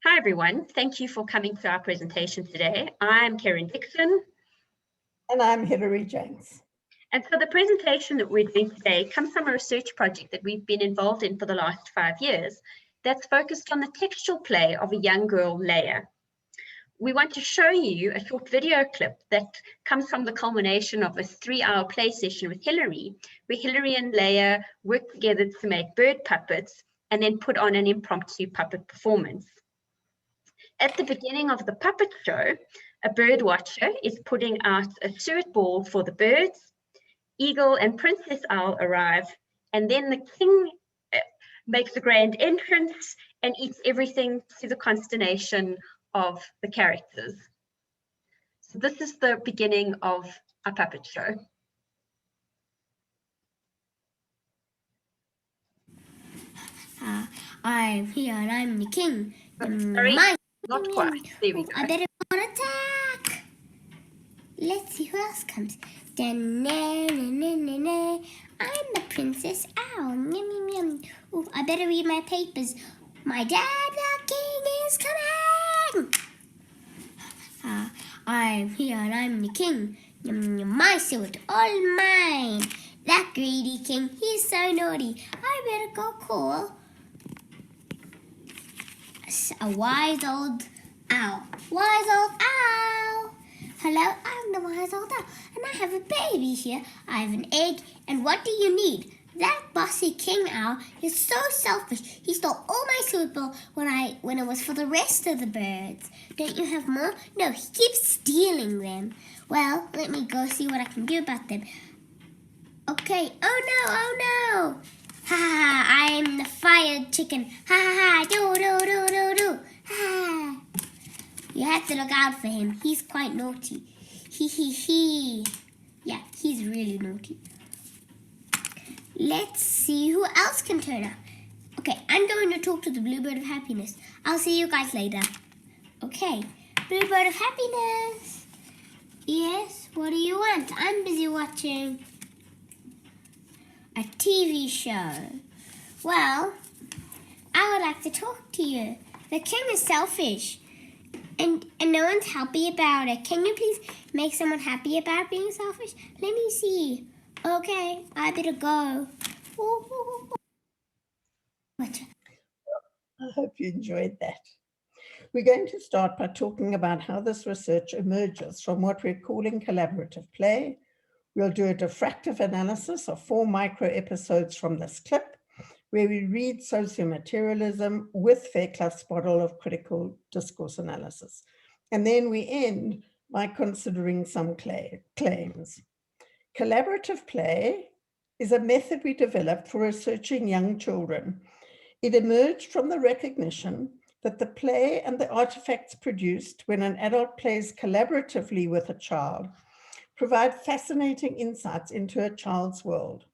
Hi everyone, thank you for coming to our presentation today. I'm Kerryn Dixon. And I'm Hilary Janks. And so the presentation that we're doing today comes from a research project that we've been involved in for the last 5 years that's focused on the textual play of a young girl, Leia. We want to show you a short video clip that comes from the culmination of a 3-hour play session with Hilary, where Hilary and Leia worked together to make bird puppets and then put on an impromptu puppet performance. At the beginning of the puppet show, a bird watcher is putting out a suet ball for the birds. Eagle and Princess Owl arrive, and then the king makes a grand entrance and eats everything to the consternation of the characters. So this is the beginning of a puppet show. I'm here and I'm the king. Sorry, not quite. There we go. I better go on attack. Let's see who else comes. I'm the Princess Owl. Ooh, I better read my papers. My dad, the king, is coming. I'm here and I'm the king. My suit, all mine. That greedy king, he's so naughty. I better go call a wise old owl. Wise old owl. Hello, I'm the wise old owl, and I have a baby here. I have an egg, and what do you need? That bossy king owl is so selfish. He stole all my suet ball when it was for the rest of the birds. Don't you have more? No, he keeps stealing them. Well, let me go see what I can do about them. Okay. Oh no. Ha ha, I'm the fired chicken. Ha ha ha, do. Ha. You have to look out for him. He's quite naughty. He. Yeah, he's really naughty. Let's see who else can turn up. Okay, I'm going to talk to the Bluebird of Happiness. I'll see you guys later. Okay, Bluebird of Happiness. Yes, what do you want? I'm busy watching a TV show. Well, I would like to talk to you. The king is selfish, and no one's happy about it. Can you please make someone happy about being selfish? Let me see. Okay, I better go. I hope you enjoyed that. We're going to start by talking about how this research emerges from what we're calling collaborative play. We'll do a diffractive analysis of 4 micro episodes from this clip, where we read sociomaterialism with Faithless' model of critical discourse analysis. And then we end by considering some claims. Collaborative play is a method we developed for researching young children. It emerged from the recognition that the play and the artifacts produced when an adult plays collaboratively with a child provide fascinating insights into a child's world.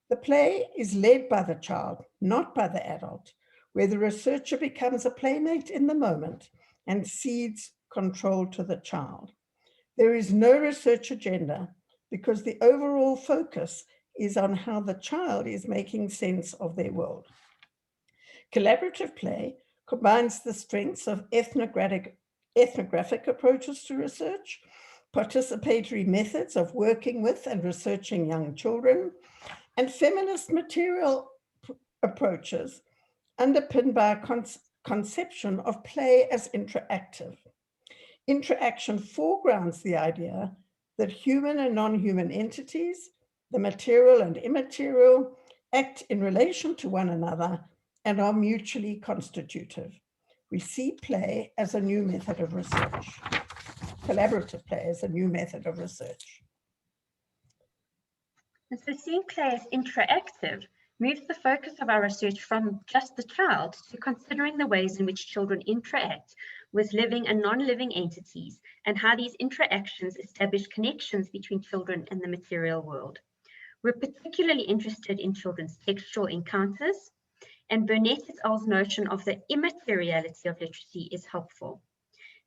The play is led by the child, not by the adult, where the researcher becomes a playmate in the moment and cedes control to the child. There is no research agenda because the overall focus is on how the child is making sense of their world. Collaborative play combines the strengths of ethnographic approaches to research, participatory methods of working with and researching young children, and feminist material approaches underpinned by a conception of play as interactive. Interaction foregrounds the idea that human and non-human entities, the material and immaterial, act in relation to one another and are mutually constitutive. We see play as a new method of research. Collaborative play as a new method of research. And so seeing play as interactive moves the focus of our research from just the child to considering the ways in which children interact with living and non-living entities and how these interactions establish connections between children and the material world. We're particularly interested in children's textual encounters, and Burnett et al.'s notion of the immateriality of literacy is helpful.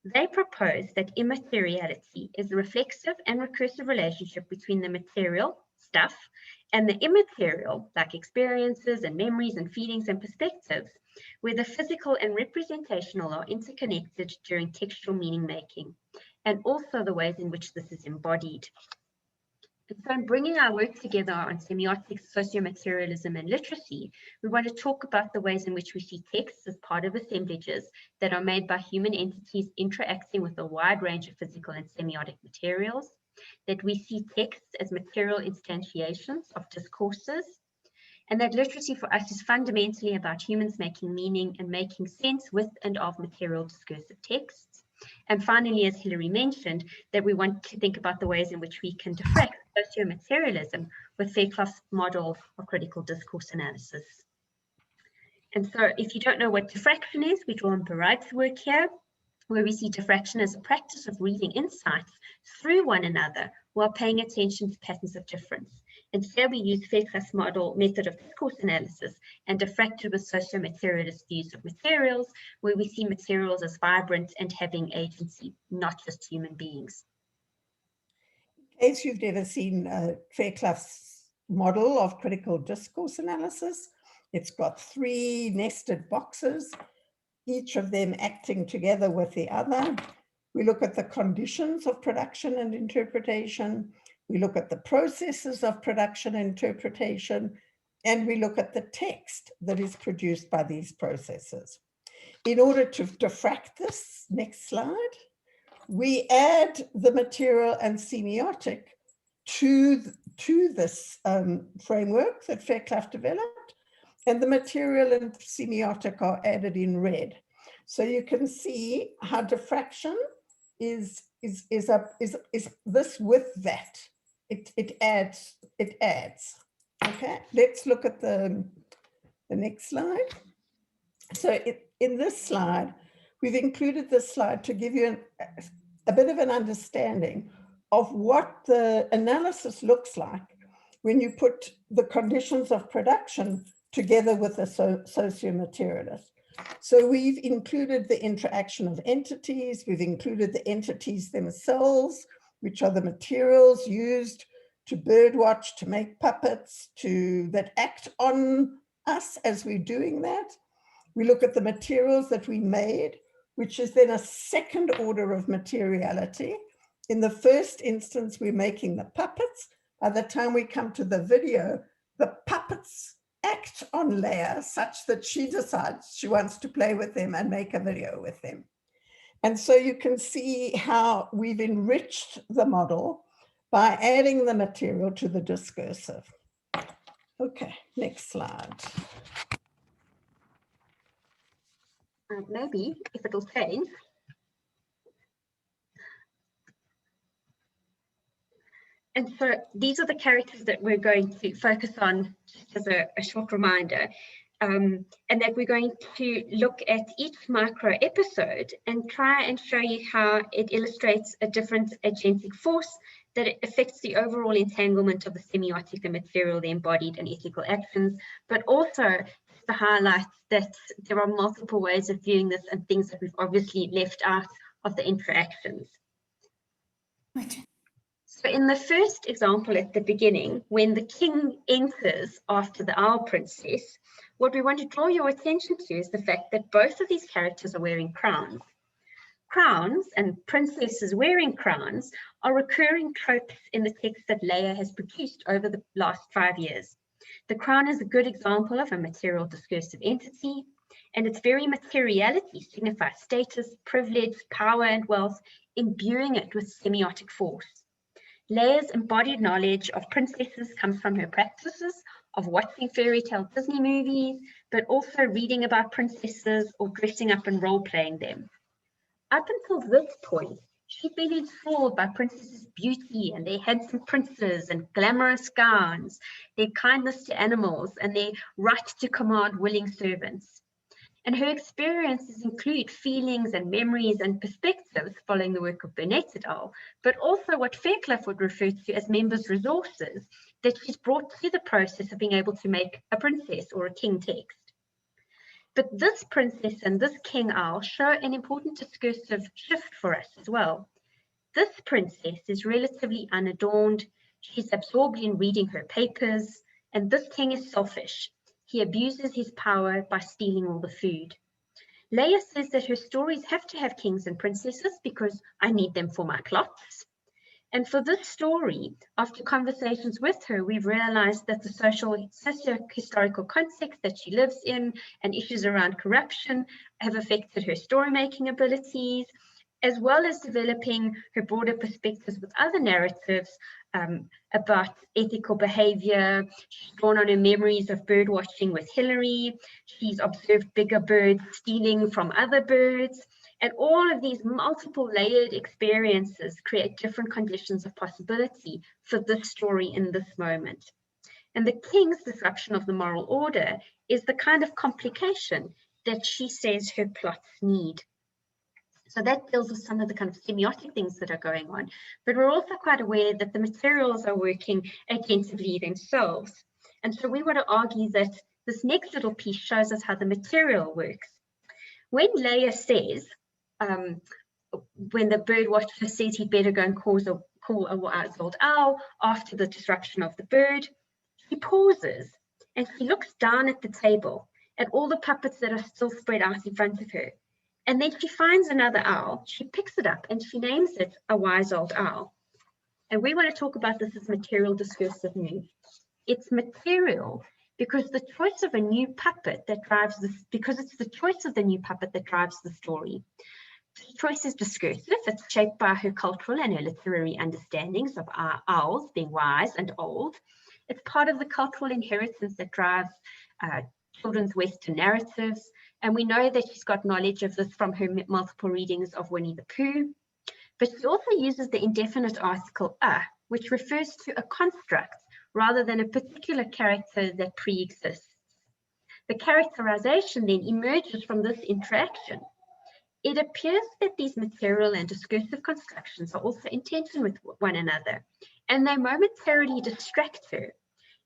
They propose that immateriality is a reflexive and recursive relationship between the material, stuff, and the immaterial, like experiences and memories and feelings and perspectives, where the physical and representational are interconnected during textual meaning making, and also the ways in which this is embodied. And so in bringing our work together on semiotics, sociomaterialism, and literacy, we want to talk about the ways in which we see texts as part of assemblages that are made by human entities interacting with a wide range of physical and semiotic materials, that we see texts as material instantiations of discourses, and that literacy for us is fundamentally about humans making meaning and making sense with and of material discursive texts. And finally, as Hilary mentioned, that we want to think about the ways in which we can diffract sociomaterialism with Faithless' model of critical discourse analysis. And so if you don't know what diffraction is, we draw on Barad's work here, where we see diffraction as a practice of reading insights through one another while paying attention to patterns of difference. And here we use Faithless' method of discourse analysis and diffracted with sociomaterialist views of materials, where we see materials as vibrant and having agency, not just human beings. In case you've never seen Faithless' model of critical discourse analysis, it's got 3 nested boxes, each of them acting together with the other. We look at the conditions of production and interpretation. We look at the processes of production and interpretation, and we look at the text that is produced by these processes. In order to diffract this, next slide, we add the material and semiotic to this framework that Fairclough developed, and the material and semiotic are added in red. So you can see how diffraction is this with that. It adds. Okay, let's look at the next slide. So in this slide, we've included this slide to give you a bit of an understanding of what the analysis looks like when you put the conditions of production together with a sociomaterialist. So we've included the interaction of entities, we've included the entities themselves, which are the materials used to birdwatch, to make puppets, that act on us as we're doing that. We look at the materials that we made, which is then a second order of materiality. In the first instance, we're making the puppets. By the time we come to the video, the puppets act on Leia such that she decides she wants to play with them and make a video with them. And so you can see how we've enriched the model by adding the material to the discursive. Okay, next slide. Maybe, if it'll change. And so these are the characters that we're going to focus on, just as a short reminder, and that we're going to look at each micro episode and try and show you how it illustrates a different agentic force that it affects the overall entanglement of the semiotic, the material, the embodied and ethical actions, but also to highlight that there are multiple ways of viewing this and things that we've obviously left out of the interactions. So in the first example at the beginning, when the king enters after the owl princess, what we want to draw your attention to is the fact that both of these characters are wearing crowns. Crowns and princesses wearing crowns are recurring tropes in the text that Leia has produced over the last 5 years. The crown is a good example of a material discursive entity, and its very materiality signifies status, privilege, power, and wealth, imbuing it with semiotic force. Leia's embodied knowledge of princesses comes from her practices of watching fairy tale Disney movies, but also reading about princesses or dressing up and role-playing them. Up until this point, she'd been enthralled by princesses' beauty and their handsome princes and glamorous gowns, their kindness to animals, and their right to command willing servants. And her experiences include feelings and memories and perspectives following the work of Burnett et al., but also what Fairclough would refer to as members' resources that she's brought to the process of being able to make a princess or a king text. But this princess and this king owl show an important discursive shift for us as well. This princess is relatively unadorned, she's absorbed in reading her papers, and this king is selfish. He abuses his power by stealing all the food. Leia says that her stories have to have kings and princesses because I need them for my plots. And for this story, after conversations with her, we've realized that the socio-historical context that she lives in and issues around corruption have affected her story-making abilities, as well as developing her broader perspectives with other narratives about ethical behavior. She's drawn on her memories of bird watching with Hilary. She's observed bigger birds stealing from other birds. And all of these multiple layered experiences create different conditions of possibility for this story in this moment. And the king's disruption of the moral order is the kind of complication that she says her plots need. So that deals with some of the kind of semiotic things that are going on. But we're also quite aware that the materials are working attentively themselves. And so we want to argue that this next little piece shows us how the material works. When Leia says, when the bird watcher says he'd better go and call a wise old owl after the disruption of the bird, she pauses and she looks down at the table at all the puppets that are still spread out in front of her. And then she finds another owl, she picks it up and she names it a wise old owl. And we want to talk about this as material discursive move. It's material because the choice of a new puppet that drives this, because it's the choice of the new puppet that drives the story. This choice is discursive. It's shaped by her cultural and her literary understandings of owls being wise and old. It's part of the cultural inheritance that drives children's Western narratives. And we know that she's got knowledge of this from her multiple readings of Winnie the Pooh. But she also uses the indefinite article a, which refers to a construct rather than a particular character that pre-exists. The characterization then emerges from this interaction. It appears that these material and discursive constructions are also in tension with one another, and they momentarily distract her.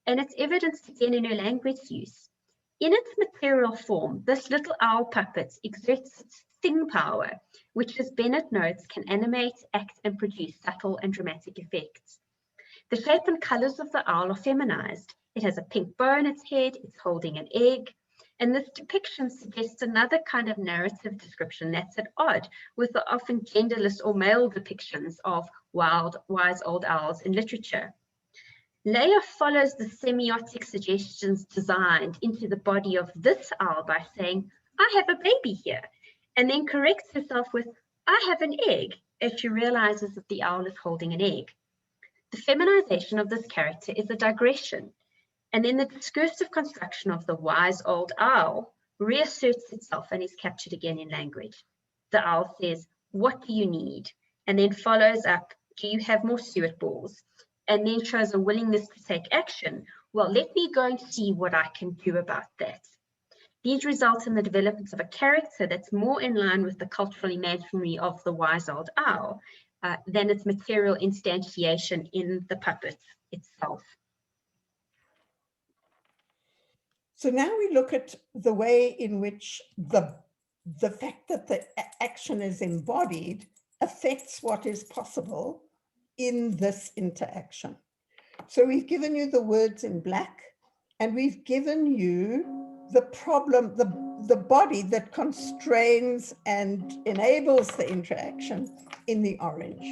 And it's evidenced again in her language use. In its material form, this little owl puppet exerts its sting power, which, as Bennett notes, can animate, act, and produce subtle and dramatic effects. The shape and colors of the owl are feminized. It has a pink bow on its head, it's holding an egg, and this depiction suggests another kind of narrative description that's at odds with the often genderless or male depictions of wise old owls in literature. Leia follows the semiotic suggestions designed into the body of this owl by saying, I have a baby here, and then corrects herself with, I have an egg, as she realizes that the owl is holding an egg. The feminization of this character is a digression, and then the discursive construction of the wise old owl reasserts itself and is captured again in language. The owl says, what do you need? And then follows up, do you have more suet balls? And then shows a willingness to take action. Well, let me go and see what I can do about that. These result in the development of a character that's more in line with the cultural imaginary of the wise old owl than its material instantiation in the puppet itself. So now we look at the way in which the fact that the action is embodied affects what is possible in this interaction. So we've given you the words in black, and we've given you the problem, the body that constrains and enables the interaction in the orange.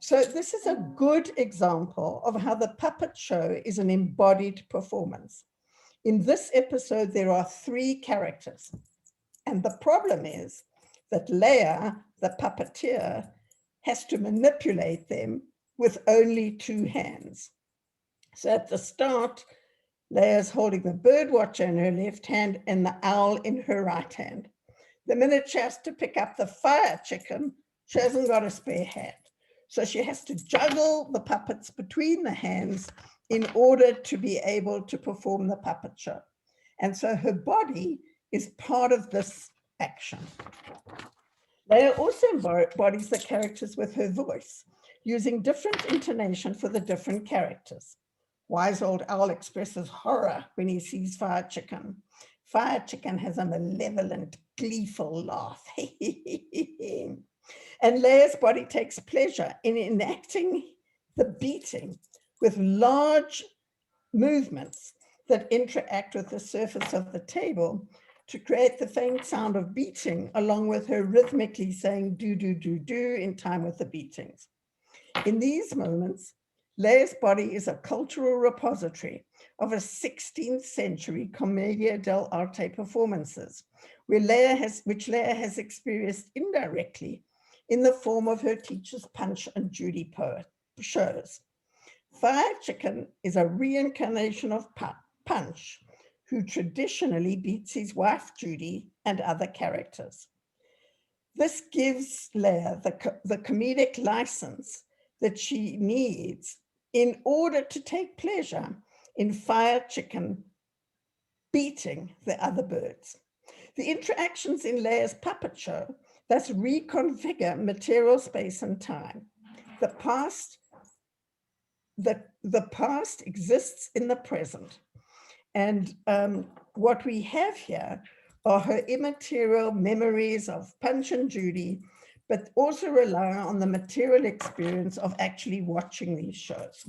So this is a good example of how the puppet show is an embodied performance. In this episode, there are 3 characters. And the problem is that Leia, the puppeteer, has to manipulate them with only 2 hands. So at the start, Leia's holding the bird watcher in her left hand and the owl in her right hand. The minute she has to pick up the fire chicken, she hasn't got a spare hand. So she has to juggle the puppets between the hands in order to be able to perform the puppet show. And so her body is part of this action. Leia also embodies the characters with her voice, using different intonation for the different characters. Wise old owl expresses horror when he sees Fire Chicken. Fire Chicken has a malevolent, gleeful laugh. And Leia's body takes pleasure in enacting the beating with large movements that interact with the surface of the table to create the faint sound of beating, along with her rhythmically saying do, do, do, do in time with the beatings. In these moments, Leah's body is a cultural repository of a 16th century commedia dell'arte performances, which Leah has experienced indirectly in the form of her teacher's Punch and Judy shows. Fire Chicken is a reincarnation of Punch, who traditionally beats his wife Judy and other characters. This gives Leah the comedic license that she needs in order to take pleasure in Fire Chicken beating the other birds. The interactions in Leah's puppet show thus reconfigure material space and time. The past exists in the present. And what we have here are her immaterial memories of Punch and Judy, but also rely on the material experience of actually watching these shows.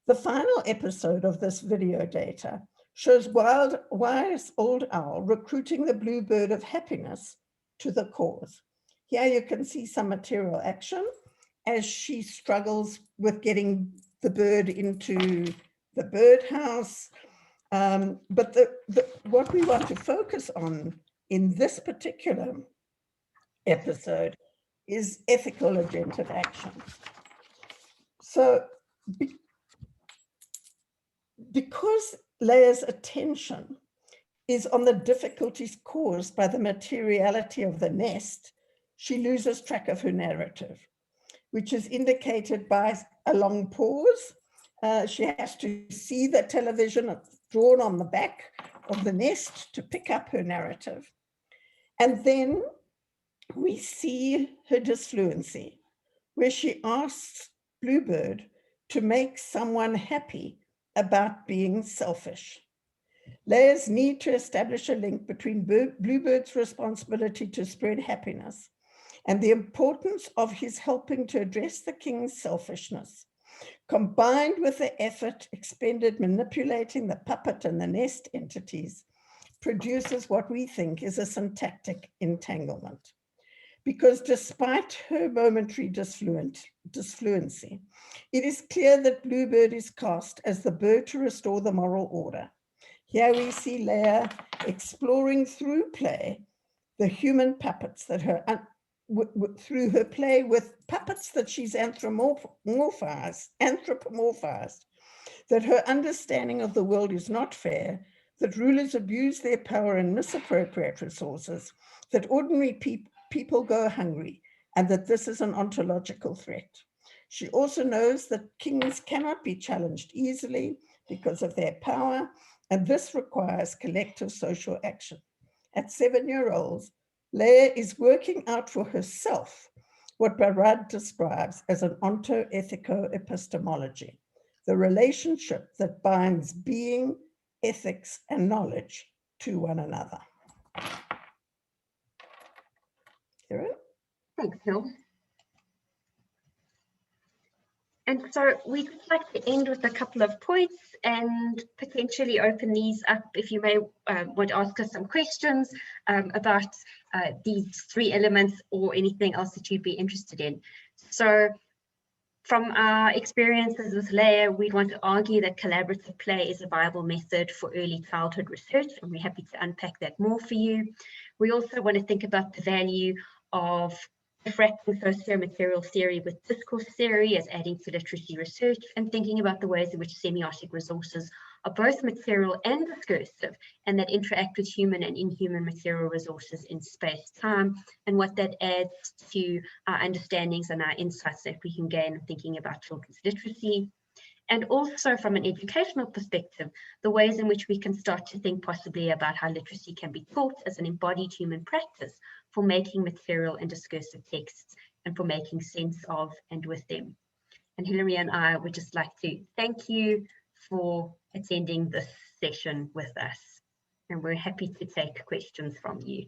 The final episode of this video data shows wise old owl recruiting the bluebird of happiness to the cause. Here you can see some material action as she struggles with getting the bird into the birdhouse. But what we want to focus on in this particular episode is ethical agentive action. So because Leah's attention is on the difficulties caused by the materiality of the nest, she loses track of her narrative, which is indicated by a long pause. She has to see the television drawn on the back of the nest to pick up her narrative. And then we see her disfluency, where she asks Bluebird to make someone happy about being selfish. Leah's need to establish a link between Bluebird's responsibility to spread happiness and the importance of his helping to address the king's selfishness, combined with the effort expended manipulating the puppet and the nest entities, produces what we think is a syntactic entanglement. Because despite her momentary disfluency, it is clear that Bluebird is cast as the bird to restore the moral order. Here we see Leah exploring through play the human puppets that through her play with puppets that she's anthropomorphized, that her understanding of the world is not fair, that rulers abuse their power and misappropriate resources, that ordinary people go hungry, and that this is an ontological threat. She also knows that kings cannot be challenged easily because of their power, and this requires collective social action. At 7-year-olds, Leah is working out for herself what Barad describes as an ontoethico-epistemology, the relationship that binds being, ethics, and knowledge to one another. Kerryn? Thanks, Hill. And so we'd like to end with a couple of points and potentially open these up if you may want to ask us some questions about these three elements or anything else that you'd be interested in. So from our experiences with Leah, we want to argue that collaborative play is a viable method for early childhood research, and we're happy to unpack that more for you. We also want to think about the value of diffracting sociomaterial theory with discourse theory as adding to literacy research, and thinking about the ways in which semiotic resources are both material and discursive, and that interact with human and inhuman material resources in space-time, and what that adds to our understandings and our insights that we can gain thinking about children's literacy. And also from an educational perspective, the ways in which we can start to think possibly about how literacy can be taught as an embodied human practice for making material and discursive texts and for making sense of and with them. And Hilary and I would just like to thank you for attending this session with us. And we're happy to take questions from you.